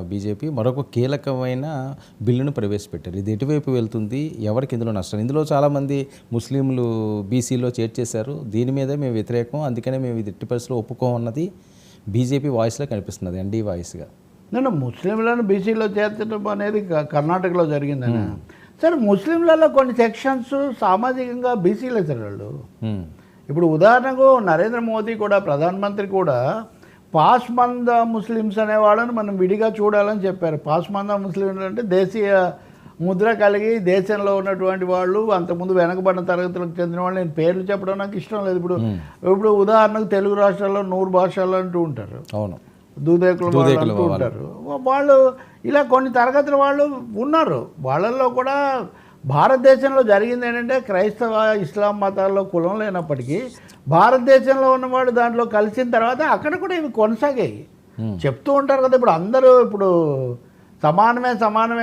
BJP మరొక కీలకమైన బిల్లును ప్రవేశపెట్టారు. ఇది ఎటువైపు వెళ్తుంది? ఎవరికి ఇందులో నష్టం? ఇందులో చాలామంది ముస్లింలు బీసీలో చేర్చేశారు. దీని మీదే మేము వ్యతిరేకం, అందుకనే మేము ఇది ఎట్టి పరిస్థితుల్లో ఒప్పుకోమన్నది బీజేపీ వాయిస్లో కనిపిస్తున్నది, ఎన్డీ వాయిస్గా. నేను ముస్లింలను బీసీలో చేర్చడం అనేది కర్ణాటకలో జరిగిందని. సరే, ముస్లింలలో కొన్ని సెక్షన్స్ సామాజికంగా బీసీలే సార్ వాళ్ళు. ఇప్పుడు ఉదాహరణకు నరేంద్ర మోదీ కూడా, ప్రధానమంత్రి కూడా పాస్మంద ముస్లిమ్స్ అనేవాళ్ళని మనం విడిగా చూడాలని చెప్పారు. పాస్మంద ముస్లింలు అంటే దేశీయ ముద్ర కలిగి దేశంలో ఉన్నటువంటి వాళ్ళు, అంతకుముందు వెనకబడిన తరగతులకు చెందిన వాళ్ళు. నేను పేర్లు చెప్పడం నాకు ఇష్టం లేదు. ఇప్పుడు ఉదాహరణకు తెలుగు రాష్ట్రాల్లో 100 భాషలు అంటూ ఉంటారు. అవును, దూదేకులు అంటూ ఉంటారు. వాళ్ళు ఇలా కొన్ని తరగతుల వాళ్ళు ఉన్నారు. వాళ్ళల్లో కూడా భారతదేశంలో జరిగింది ఏంటంటే, క్రైస్తవ ఇస్లాం మతాల్లో కులం లేనప్పటికీ భారతదేశంలో ఉన్నవాడు దాంట్లో కలిసిన తర్వాత అక్కడ కూడా ఇవి కొనసాగాయి. చెప్తూ ఉంటారు కదా, ఇప్పుడు అందరూ ఇప్పుడు సమానమే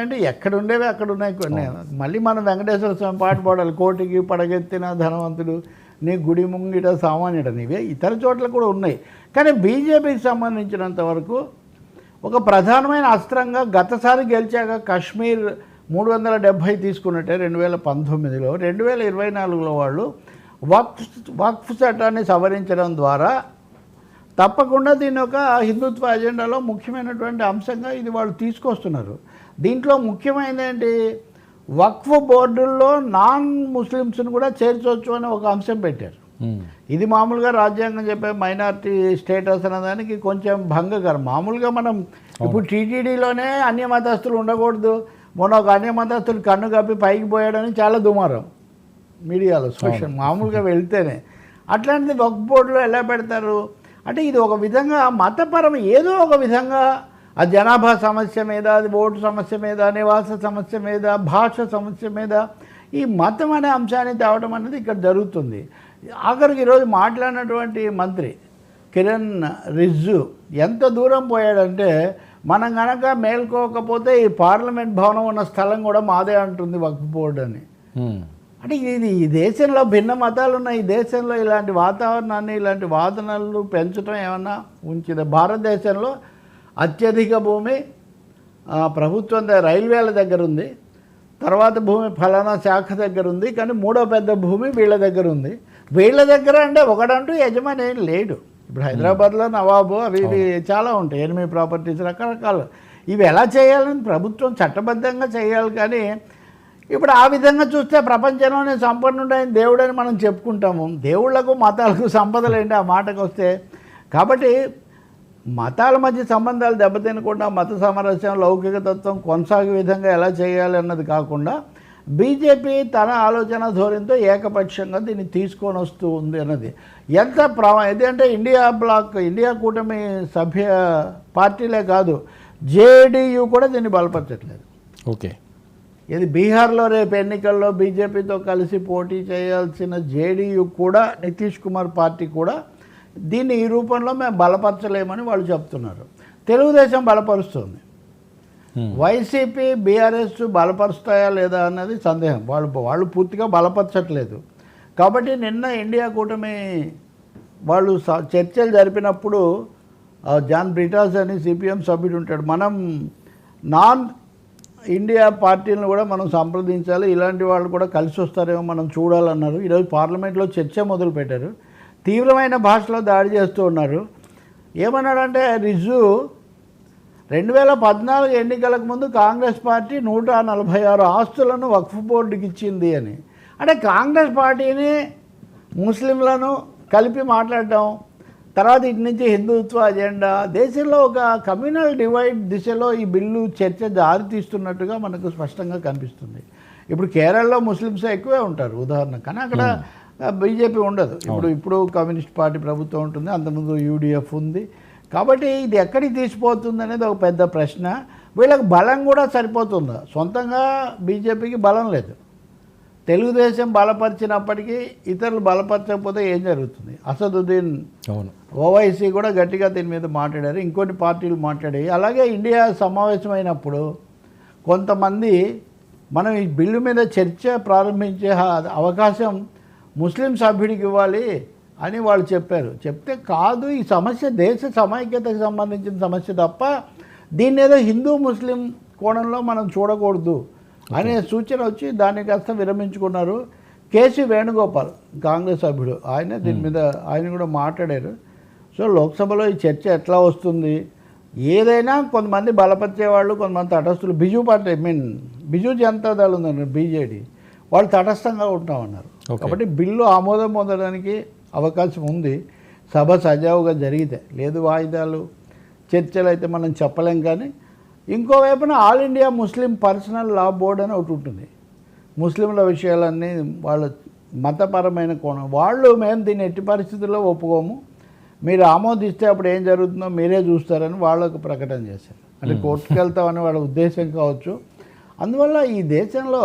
అంటే ఎక్కడ ఉండేవి అక్కడ ఉన్నాయి కొన్ని. మళ్ళీ మనం వెంకటేశ్వర స్వామి పాట పాడాలి, కోటికి పడగెత్తిన ధనవంతుడు నీ గుడి ముంగిట సామాన్యుడ. నీవే ఇతర చోట్ల కూడా ఉన్నాయి. కానీ బీజేపీకి సంబంధించినంత వరకు ఒక ప్రధానమైన అస్త్రంగా గతసారి గెలిచాక కాశ్మీర్ 370 తీసుకున్నట్టే 2019లో, 2024లో వాళ్ళు వక్ఫ్ చట్టాన్ని సవరించడం ద్వారా తప్పకుండా దీన్ని ఒక హిందుత్వ ఎజెండాలో ముఖ్యమైనటువంటి అంశంగా ఇది వాళ్ళు తీసుకొస్తున్నారు. దీంట్లో ముఖ్యమైనది ఏంటి, వక్ఫ్ బోర్డుల్లో నాన్ ముస్లిమ్స్ని కూడా చేర్చవచ్చు అని ఒక అంశం పెట్టారు. ఇది మామూలుగా రాజ్యాంగం చెప్పే మైనారిటీ స్టేటస్ అనేదానికి కొంచెం భంగకరం. మామూలుగా మనం ఇప్పుడు టీటీడీలోనే అన్య మతస్థులు ఉండకూడదు, మొన్న ఒక అన్య మతస్థులు కన్ను కప్పి పైకి పోయాడని చాలా దుమారం మీడియాలో, సోషల్ మామూలుగా వెళ్తేనే. అట్లాంటిది వక్ఫ్ బోర్డులో ఎలా పెడతారు అంటే, ఇది ఒక విధంగా మతపరం ఏదో ఒక విధంగా ఆ జనాభా సమస్య మీద, అది ఓటు సమస్య మీద, నివాస సమస్య మీద, భాష సమస్య మీద ఈ మతం అనే అంశాన్ని తేవడం అనేది ఇక్కడ జరుగుతుంది. ఆఖరికి ఈరోజు మాట్లాడినటువంటి మంత్రి కిరణ్ రిజ్జు ఎంత దూరం పోయాడంటే, మనం కనుక మేల్కోకపోతే ఈ పార్లమెంట్ భవనం ఉన్న స్థలం కూడా మాదే అంటుంది వక్ఫ్ బోర్డు అని. అంటే ఇది ఈ దేశంలో భిన్న మతాలు ఉన్న ఈ దేశంలో ఇలాంటి వాతావరణాన్ని, ఇలాంటి వాదనలు పెంచడం ఏమన్నా ఉంచింది? భారతదేశంలో అత్యధిక భూమి ప్రభుత్వం రైల్వేల దగ్గర ఉంది, తర్వాత భూమి ఫలానా శాఖ దగ్గర ఉంది, కానీ మూడో పెద్ద భూమి వీళ్ళ దగ్గర ఉంది. వీళ్ళ దగ్గర అంటే ఒకడంటూ యజమాని ఏం లేడు. ఇప్పుడు హైదరాబాద్లో నవాబు అవి ఇవి చాలా ఉంటాయి, ఎనిమిది ప్రాపర్టీస్ రకరకాలు. ఇవి ఎలా చేయాలని ప్రభుత్వం చట్టబద్ధంగా చేయాలి. కానీ ఇప్పుడు ఆ విధంగా చూస్తే ప్రపంచంలోనే సంపన్నుడైన దేవుడని మనం చెప్పుకుంటాము. దేవుళ్లకు మతాలకు సంపదలు ఏంటి ఆ మాటకు వస్తే? కాబట్టి మతాల మధ్య సంబంధాలు దెబ్బతినకుండా మత సామరస్యం, లౌకిక తత్వం కొనసాగే విధంగా ఎలా చేయాలి అన్నది కాకుండా బీజేపీ తన ఆలోచన ధోరణితో ఏకపక్షంగా దీన్ని తీసుకొని వస్తూ ఉంది అన్నది ఎంత ఎందుకంటే ఇండియా కూటమి సభ్య పార్టీలే కాదు, జేడీయూ కూడా దీన్ని బలపరచట్లేదు. ఓకే, ఇది బీహార్లో రేపు ఎన్నికల్లో బీజేపీతో కలిసి పోటీ చేయాల్సిన జేడీయూ కూడా, నితీష్ కుమార్ పార్టీ కూడా దీన్ని ఈ రూపంలో మేము బలపరచలేమని వాళ్ళు చెప్తున్నారు. తెలుగుదేశం బలపరుస్తుంది, వైసీపీ బీఆర్ఎస్ బలపరుస్తాయా లేదా అన్నది సందేహం. వాళ్ళు పూర్తిగా బలపరచట్లేదు. కాబట్టి నిన్న ఇండియా కూటమి వాళ్ళు చర్చలు జరిపినప్పుడు జాన్ బ్రిటాస్ అని సిపిఎం సభ్యుడు ఉంటాడు, మనం నాన్ ఇండియా పార్టీలను కూడా మనం సంప్రదించాలి, ఇలాంటి వాళ్ళు కూడా కలిసి వస్తారేమో మనం చూడాలన్నారు. ఈరోజు పార్లమెంట్లో చర్చ మొదలుపెట్టారు. తీవ్రమైన భాషలో దాడి చేస్తూ ఉన్నారు. ఏమన్నాడంటే రిజ్జు, 2014 ఎన్నికలకు ముందు కాంగ్రెస్ పార్టీ 146 ఆస్తులను వక్ఫ్ బోర్డుకి ఇచ్చింది అని. అంటే కాంగ్రెస్ పార్టీని ముస్లింలను కలిపి మాట్లాడటం, తర్వాత ఇటు నుంచి హిందుత్వ అజెండా, దేశంలో ఒక కమ్యూనల్ డివైడ్ దిశలో ఈ బిల్లు చర్చ దారి తీస్తున్నట్టుగా మనకు స్పష్టంగా కనిపిస్తుంది. ఇప్పుడు కేరళలో ముస్లిమ్స్ ఎక్కువే ఉంటారు ఉదాహరణ, కానీ అక్కడ బీజేపీ ఉండదు. ఇప్పుడు కమ్యూనిస్ట్ పార్టీ ప్రభుత్వం ఉంటుంది, అంతకుముందు యూడిఎఫ్ ఉంది. కాబట్టి ఇది ఎక్కడికి తీసిపోతుంది అనేది ఒక పెద్ద ప్రశ్న. వీళ్ళకి బలం కూడా సరిపోతుందా? సొంతంగా బీజేపీకి బలం లేదు. తెలుగుదేశం బలపరిచినప్పటికీ ఇతరులు బలపరచకపోతే ఏం జరుగుతుంది? అసదుద్దీన్ ఓవైసీ కూడా గట్టిగా దీని మీద మాట్లాడారు, ఇంకొన్ని పార్టీలు మాట్లాడాయి. అలాగే ఇండియా సమావేశమైనప్పుడు కొంతమంది మనం ఈ బిల్లు మీద చర్చ ప్రారంభించే అవకాశం ముస్లిం సభ్యుడికి ఇవ్వాలి అని వాళ్ళు చెప్పారు. చెప్తే కాదు, ఈ సమస్య దేశ సమైక్యతకు సంబంధించిన సమస్య తప్ప దీన్ని ఏదో హిందూ ముస్లిం కోణంలో మనం చూడకూడదు అనే సూచన వచ్చి దాన్ని కాస్త విరమించుకున్నారు. కేసీ వేణుగోపాల్ కాంగ్రెస్ సభ్యుడు ఆయన దీని మీద ఆయన కూడా మాట్లాడారు. సో లోక్సభలో ఈ చర్చ ఎట్లా వస్తుంది, ఏదైనా కొంతమంది బలపరిచేవాళ్ళు, కొంతమంది తటస్థులు, బిజు జనతాదళ్ ఉందన్నారు బీజేడీ, వాళ్ళు తటస్థంగా ఉంటామన్నారు. కాబట్టి బిల్లు ఆమోదం పొందడానికి అవకాశం ఉంది సభ సజావుగా జరిగితే. లేదు వాయిదాలు చర్చలు అయితే మనం చెప్పలేం. కానీ ఇంకోవైపున All India Muslim Personal Law Board అని ఒకటి ఉంటుంది. ముస్లింల విషయాలన్నీ వాళ్ళ మతపరమైన కోణం, వాళ్ళు మేము దీన్ని ఎట్టి పరిస్థితుల్లో ఒప్పుకోము, మీరు ఆమోదిస్తే అప్పుడు ఏం జరుగుతుందో మీరే చూస్తారని వాళ్ళకు ప్రకటన చేశారు. అంటే కోర్టుకు వెళ్తామని వాళ్ళ ఉద్దేశం కావచ్చు. అందువల్ల ఈ దేశంలో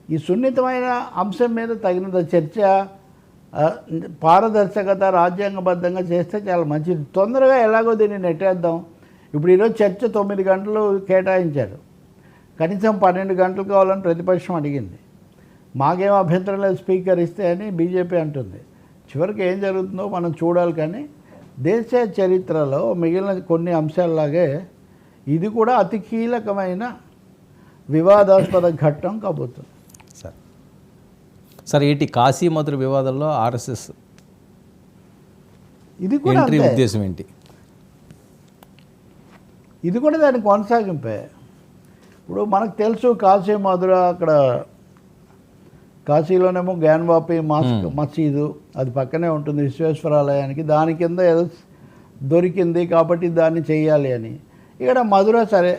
ఈ సున్నితమైన అంశం మీద తగినంత చర్చ, పారదర్శకత రాజ్యాంగబద్ధంగా చేస్తే చాలా మంచిది. తొందరగా ఎలాగో దీన్ని నెట్టేద్దాం. ఇప్పుడు ఈరోజు చర్చ 9 గంటలు కేటాయించారు, కనీసం 12 గంటలు కావాలని ప్రతిపక్షం అడిగింది. మాకేం అభ్యంతరం లేదు స్పీకర్ ఇస్తే అని బీజేపీ అంటుంది. చివరికి ఏం జరుగుతుందో మనం చూడాలి. కానీ దేశ చరిత్రలో మిగిలిన కొన్ని అంశాలలాగే ఇది కూడా అతి కీలకమైన వివాదాస్పద ఘట్టం కాబోతుంది. సార్ ఏంటి కాశీ మధుర వివాదంలో ఆర్ఎస్ఎస్ ఇది కూడా ఎంట్రీ ఉద్దేశం ఏంటి? ఇది కూడా దాని కొనసాగింపే. ఇప్పుడు మనకు తెలుసు కాశీ మధుర, అక్కడ కాశీలోనేమో గ్యాన్వాపి మసీదు అది పక్కనే ఉంటుంది విశ్వేశ్వరాలయానికి, దాని కింద ఏదో దొరికింది కాబట్టి దాన్ని చెయ్యాలి అని. ఇక్కడ మధుర సరే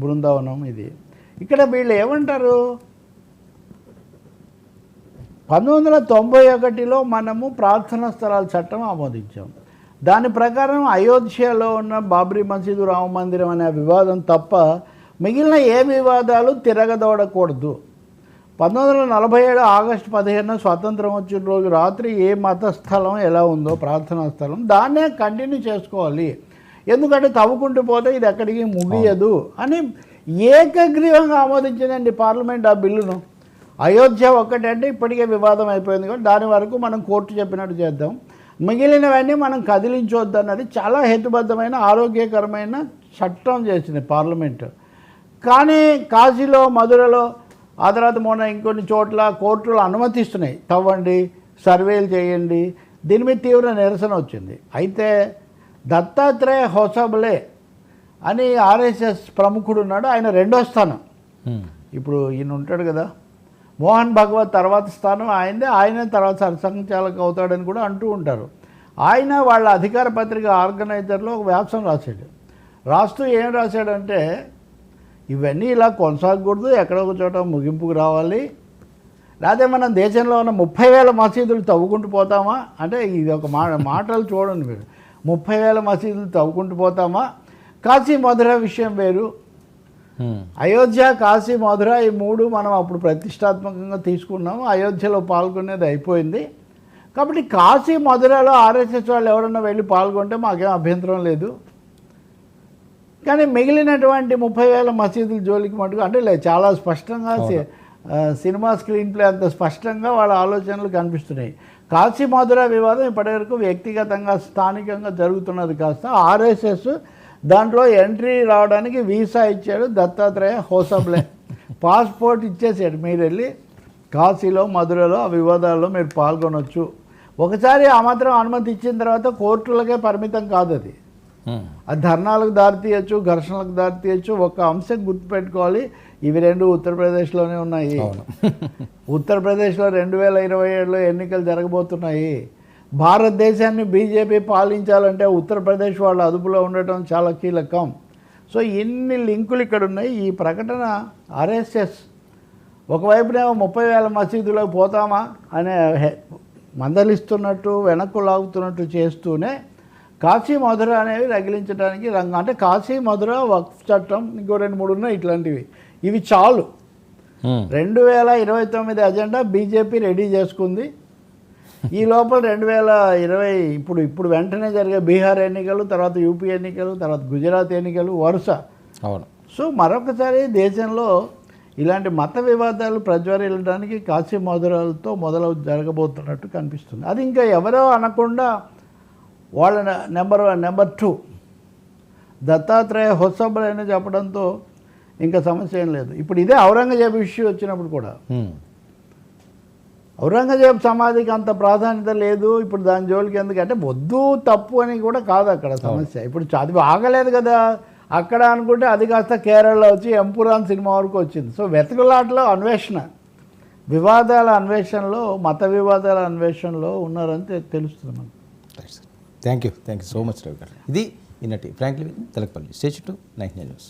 బృందావనం ఇది. ఇక్కడ వీళ్ళు ఏమంటారు, 1991లో మనము ప్రార్థనా స్థలాల చట్టం ఆమోదించాం. దాని ప్రకారం అయోధ్యలో ఉన్న బాబ్రీ మసీదు, రామ మందిరం అనే వివాదం తప్ప మిగిలిన ఏ వివాదాలు తిరగదోడకూడదు. 1947 ఆగస్టు 15 స్వాతంత్రం వచ్చిన రోజు రాత్రి ఏ మత స్థలం ఎలా ఉందో ప్రార్థనా స్థలం దాన్నే కంటిన్యూ చేసుకోవాలి. ఎందుకంటే తవ్వుకుంటూ పోతే ఇది ఎక్కడికి ముగియదు అని ఏకగ్రీవంగా ఆమోదించిందండి పార్లమెంట్ ఆ బిల్లును. అయోధ్య ఒక్కటంటే ఇప్పటికే వివాదం అయిపోయింది కాబట్టి దాని వరకు మనం కోర్టు చెప్పినట్టు చేద్దాం, మిగిలినవన్నీ మనం కదిలించొద్దు అన్నది చాలా హేతుబద్ధమైన ఆరోగ్యకరమైన చట్టం చేసింది పార్లమెంటు. కానీ కాశీలో మధురలో ఆ తర్వాత మొన్న ఇంకొన్ని చోట్ల కోర్టులు అనుమతిస్తున్నాయి, తవ్వండి సర్వేలు చేయండి. దీని మీద తీవ్ర నిరసన వచ్చింది. అయితే దత్తాత్రేయ హోసబలే అని ఆర్ఎస్ఎస్ ప్రముఖుడు ఉన్నాడు, ఆయన 2వ స్థానం. ఇప్పుడు ఈయన ఉంటాడు కదా మోహన్ భగవత్ తర్వాత స్థానం ఆయనదే, ఆయన తర్వాత సర్సంఘచాలక అవుతాడని కూడా అంటూ ఉంటారు. ఆయన వాళ్ళ అధికార పత్రిక ఆర్గనైజర్లో ఒక వ్యాసం రాశాడు. రాస్తూ ఏం రాశాడంటే ఇవన్నీ ఇలా కొనసాగకూడదు, ఎక్కడో ఒక చోట ముగింపుకు రావాలి, లేకపోతే మనం దేశంలో ఉన్న 30,000 మసీదులు తవ్వుకుంటూ పోతామా అంటే ఇది ఒక మాటలు చూడండి మీరు, 30,000 మసీదులు తవ్వుకుంటూ పోతామా? కాశీ మధుర విషయం వేరు, అయోధ్య కాశీ మధుర ఈ 3 మనం అప్పుడు ప్రతిష్టాత్మకంగా తీసుకున్నాము, అయోధ్యలో పాల్గొనేది అయిపోయింది. కాబట్టి కాశీ మధురలో ఆర్ఎస్ఎస్ వాళ్ళు ఎవరన్నా వెళ్ళి పాల్గొంటే మాకేం అభ్యంతరం లేదు. కానీ మిగిలినటువంటి 30,000 మసీదుల జోలికి మటుకు అంటే చాలా స్పష్టంగా సినిమా స్క్రీన్ ప్లే అంత స్పష్టంగా వాళ్ళ ఆలోచనలు కనిపిస్తున్నాయి. కాశీ మధుర వివాదం ఇప్పటివరకు వ్యక్తిగతంగా స్థానికంగా జరుగుతున్నది కాస్త ఆర్ఎస్ఎస్ దాంట్లో ఎంట్రీ రావడానికి వీసా ఇచ్చాడు దత్తాత్రేయ హోసబ్లే, పాస్పోర్ట్ ఇచ్చేసాడు, మీరు వెళ్ళి కాశీలో మధురలో ఆ వివాదాల్లో మీరు పాల్గొనవచ్చు. ఒకసారి ఆ మాత్రం అనుమతి ఇచ్చిన తర్వాత కోర్టులకే పరిమితం కాదు అది, అది ధర్నాలకు దారితీయచ్చు, ఘర్షణలకు దారితీయచ్చు. ఒక అంశం గుర్తుపెట్టుకోవాలి, ఇవి 2 ఉత్తరప్రదేశ్లోనే ఉన్నాయి. ఉత్తరప్రదేశ్లో 2027లో ఎన్నికలు జరగబోతున్నాయి. భారతదేశాన్ని బీజేపీ పాలించాలంటే ఉత్తరప్రదేశ్ వాళ్ళ అదుపులో ఉండటం చాలా కీలకం. సో ఇన్ని లింకులు ఇక్కడ ఉన్నాయి. ఈ ప్రకటన ఆర్ఎస్ఎస్ ఒకవైపునేమో 30,000 మసీదులకు పోతామా అనే మందలిస్తున్నట్టు వెనక్కు లాగుతున్నట్టు చేస్తూనే కాశీ మధుర అనేవి రగిలించడానికి రంగం. అంటే కాశీ మధుర వక్ఫ్ చట్టం ఇంకో 2-3 ఉన్నాయి ఇట్లాంటివి. ఇవి చాలు. 2029 అజెండా బీజేపీ రెడీ చేసుకుంది. ఈ లోపల 2020 ఇప్పుడు వెంటనే జరిగే బీహార్ ఎన్నికలు, తర్వాత యూపీ ఎన్నికలు, తర్వాత గుజరాత్ ఎన్నికలు వరుస. అవును. సో మరొకసారి దేశంలో ఇలాంటి మత వివాదాలు ప్రజ్వరిల్లడానికి కాశీ మధురాలతో జరగబోతున్నట్టు కనిపిస్తుంది. అది ఇంకా ఎవరో అనకుండా వాళ్ళ నెంబర్ 2 దత్తాత్రేయ హొసబలని చెప్పడంతో ఇంకా సమస్య ఏం లేదు. ఇప్పుడు ఇదే ఔరంగజేబు ఇష్యూ వచ్చినప్పుడు కూడా ఔరంగజేబు సమాధికి అంత ప్రాధాన్యత లేదు, ఇప్పుడు దాని జోలికి ఎందుకంటే వద్దు తప్పు అని కూడా కాదు అక్కడ సమస్య. ఇప్పుడు చదివి ఆగలేదు కదా అక్కడ అనుకుంటే అది కాస్త కేరళలో వచ్చి ఎంపురాన్ సినిమా వరకు వచ్చింది. సో వెతుకులాటలో అన్వేషణ, వివాదాల అన్వేషణలో, మత వివాదాల అన్వేషణలో ఉన్నారని తెలుస్తుంది మనకు. Thank you so much Ravi గారు. ఇది ఈనాటి frankly Telakapalli stage to 99 news.